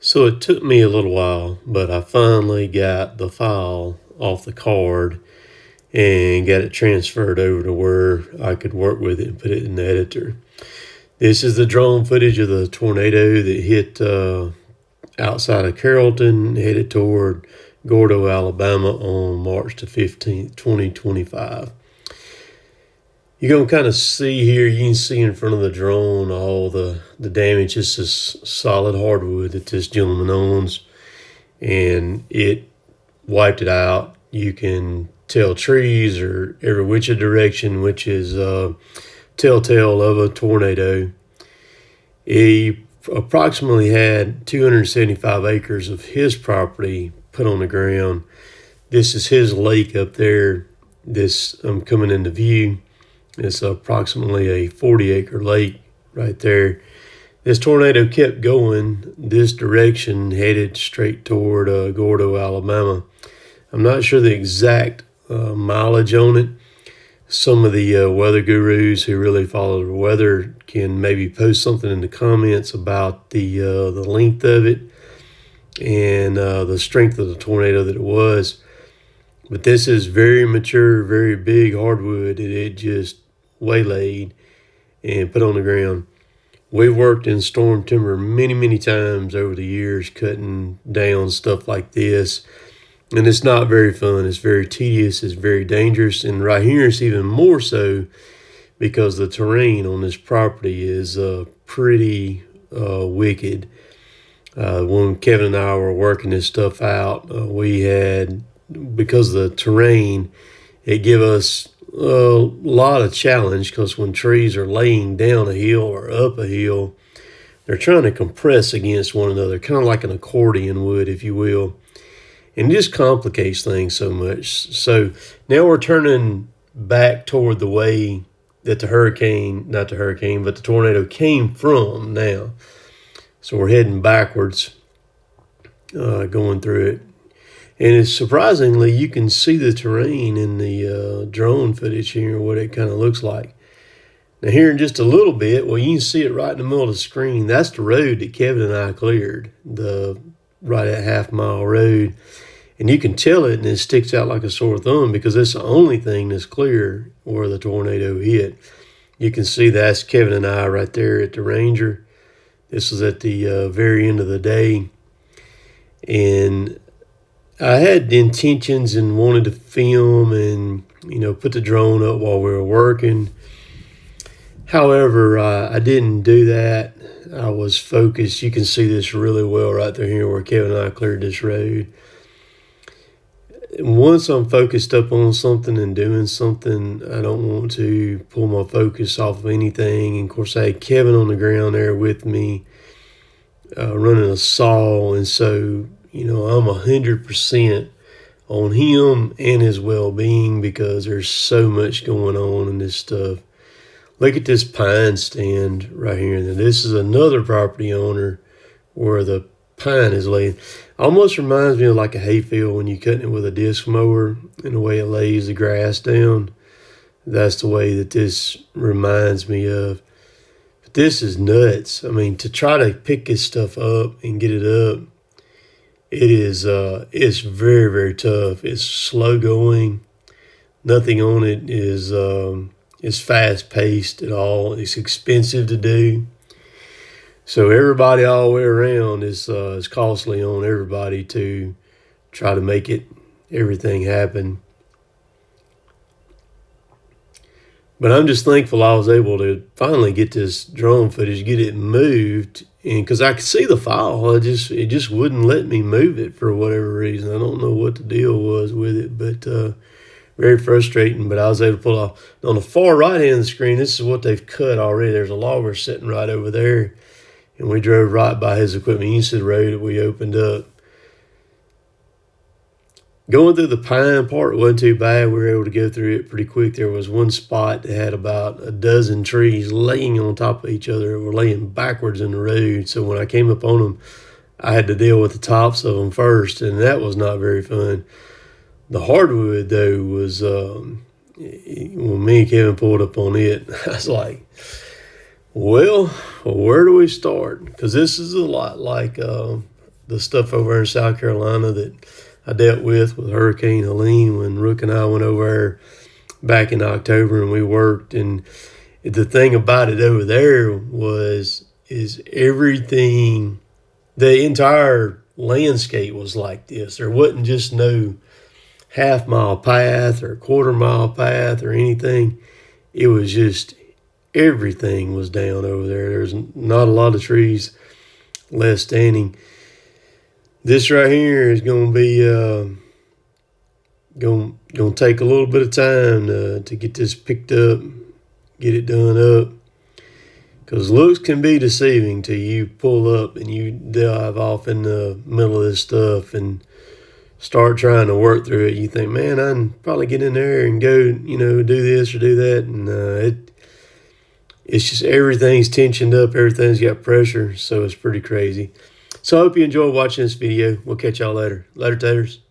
So it took me a little while, but I finally got the file off the card and got it transferred over to where I could work with it and put it in the editor. This is the drone footage of the tornado that hit outside of Carrolton, headed toward Gordo, Alabama on March the 15th, 2025. You're going to kind of see here, you can see in front of the drone all the damage. This is solid hardwood that this gentleman owns, and it wiped it out. You can tell trees or every which a direction, which is telltale of a tornado. He approximately had 275 acres of his property put on the ground. This is his lake up there. This coming into view. It's approximately a 40-acre lake right there. This tornado kept going this direction, headed straight toward Gordo, Alabama. I'm not sure the exact mileage on it. Some of the weather gurus who really follow the weather can maybe post something in the comments about the length of it and the strength of the tornado that it was. But this is very mature, very big hardwood that it just waylaid and put on the ground. We've worked in storm timber many times over the years, cutting down stuff like this. And it's not very fun. It's very tedious. It's very dangerous. And right here, it's even more so because the terrain on this property is pretty wicked. When Kevin and I were working this stuff out, we had, because of the terrain, it gave us a lot of challenge, because when trees are laying down a hill or up a hill, they're trying to compress against one another, kind of like an accordion would, if you will. And it just complicates things so much. So now we're turning back toward the way that the tornado came from now. So we're heading backwards, going through it. And it's surprisingly, you can see the terrain in the drone footage here, what it kind of looks like. Now here in just a little bit, well, you can see it right in the middle of the screen. That's the road that Kevin and I cleared, right at half-mile road. And you can tell it, and it sticks out like a sore thumb because it's the only thing that's clear where the tornado hit. You can see that's Kevin and I right there at the Ranger. This was at the very end of the day. And I had intentions and wanted to film and, put the drone up while we were working. However, I didn't do that. I was focused. You can see this really well right there here where Kevin and I cleared this road. Once I'm focused up on something and doing something, I don't want to pull my focus off of anything. And of course, I had Kevin on the ground there with me, running a saw. And so, I'm 100% on him and his well-being because there's so much going on in this stuff. Look at this pine stand right here. Now, this is another property owner where the pine is laying. Almost reminds me of like a hayfield when you're cutting it with a disc mower and the way it lays the grass down. That's the way that this reminds me of. But this is nuts. I mean, to try to pick this stuff up and get it up, it's very tough. It's slow going. Nothing on it is fast paced at all. It's expensive to do. So everybody all the way around is costly on everybody to try to make everything happen. But I'm just thankful I was able to finally get this drone footage, get it moved, and because I could see the file, it just wouldn't let me move it for whatever reason. I don't know what the deal was with it, but very frustrating. But I was able to pull off. On the far right hand of the screen, this is what they've cut already. There's a logger sitting right over there. And we drove right by his equipment. You can see the road that we opened up. Going through the pine part wasn't too bad. We were able to go through it pretty quick. There was one spot that had about a dozen trees laying on top of each other. We're laying backwards in the road. So when I came up on them, I had to deal with the tops of them first, and that was not very fun. The hardwood, though, was, when me and Kevin pulled up on it, I was like, well, where do we start? Because this is a lot like the stuff over in South Carolina that I dealt with Hurricane Helene when Rook and I went over there back in October and we worked. And the thing about it over there is everything, the entire landscape was like this. There wasn't just no half-mile path or quarter-mile path or anything. It was just everything was down over there. There's not a lot of trees left standing. This right here is going to be going to take a little bit of time to get this picked up, get it done up. Because looks can be deceiving till you pull up and you dive off in the middle of this stuff and start trying to work through it. You think, man, I can probably get in there and go, do this or do that. And it's just everything's tensioned up. Everything's got pressure. So it's pretty crazy. So I hope you enjoyed watching this video. We'll catch y'all later. Later, taters.